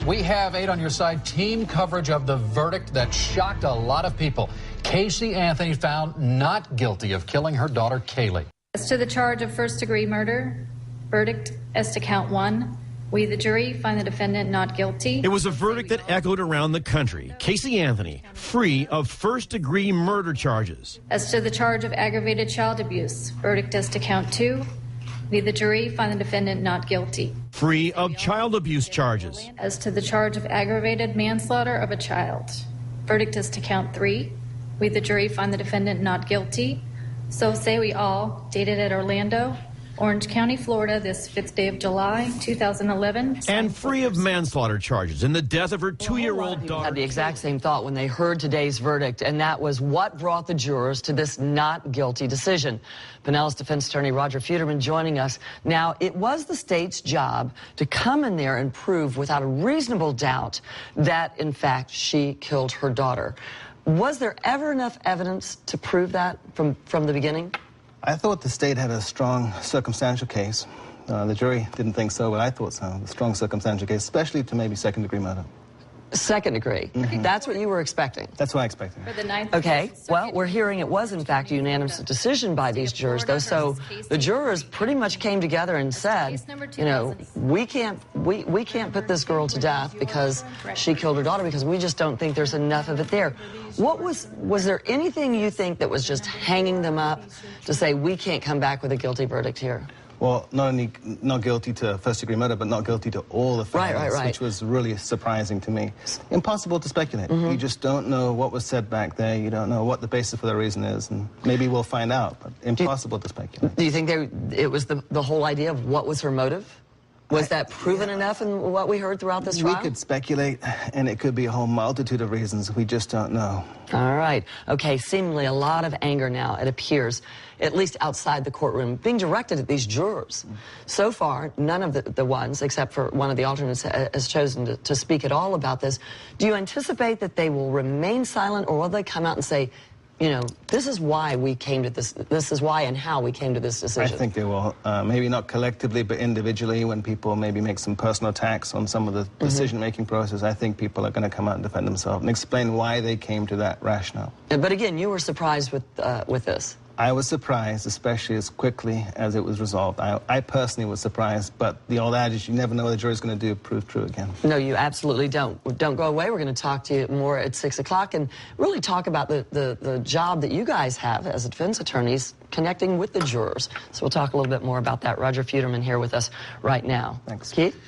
We have 8 on your side. Team coverage of the verdict that shocked a lot of people. Casey Anthony found not guilty of killing her daughter, Kaylee. As to the charge of first-degree murder, verdict as to count 1. We, the jury, find the defendant not guilty. It was a verdict that echoed around the country. Casey Anthony, free of first-degree murder charges. As to the charge of aggravated child abuse, verdict as to count 2. We, the jury, find the defendant not guilty. Free of child abuse charges. As to the charge of aggravated manslaughter of a child, verdict as to count 3. We, the jury, find the defendant not guilty. So say we all, dated at Orlando, Orange County, Florida, this 5th day of July, 2011. And free of manslaughter charges in the death of her 2-year-old daughter. Had the exact same thought when they heard today's verdict, and that was what brought the jurors to this not guilty decision. Pinellas defense attorney Roger Futerman joining us. Now, it was the state's job to come in there and prove without a reasonable doubt that, in fact, she killed her daughter. Was there ever enough evidence to prove that from the beginning? I thought the state had a strong circumstantial case. The jury didn't think so, but I thought so. A strong circumstantial case, especially to maybe second-degree murder. Second degree. That's what you were expecting. That's what I expected. For the 9th Okay. Well, we're hearing it was, in fact, a unanimous decision by these jurors, though. So the jurors pretty much came together and said, you know, we can't put this girl to death because she killed her daughter, because we just don't think there's enough of it there. Was there anything you think that was just hanging them up to say we can't come back with a guilty verdict here? Well, not only not guilty to first-degree murder, but not guilty to all the facts, right. which was really surprising to me. Impossible to speculate. You just don't know what was said back there. You don't know what the basis for the reason is, and maybe we'll find out, but impossible to speculate. Do you think it was the whole idea of what was her motive? Was that proven enough in what we heard throughout this trial? We could speculate, and it could be a whole multitude of reasons. We just don't know. All right. Okay, seemingly a lot of anger now, it appears, at least outside the courtroom, being directed at these jurors. So far, none of the ones, except for one of the alternates, has chosen to speak at all about this. Do you anticipate that they will remain silent, or will they come out and say, you know, this is why we came to this is why and how we came to this decision? I think they will. Maybe not collectively, but individually, when people maybe make some personal attacks on some of the decision-making process, I think people are going to come out and defend themselves and explain why they came to that rationale. But again, you were surprised with this. I was surprised, especially as quickly as it was resolved. I personally was surprised, but the old adage, you never know what the jury's going to do, proved true again. No, you absolutely don't. Don't go away. We're going to talk to you more at 6 o'clock and really talk about the job that you guys have as defense attorneys connecting with the jurors. So we'll talk a little bit more about that. Roger Futerman here with us right now. Thanks. Keith?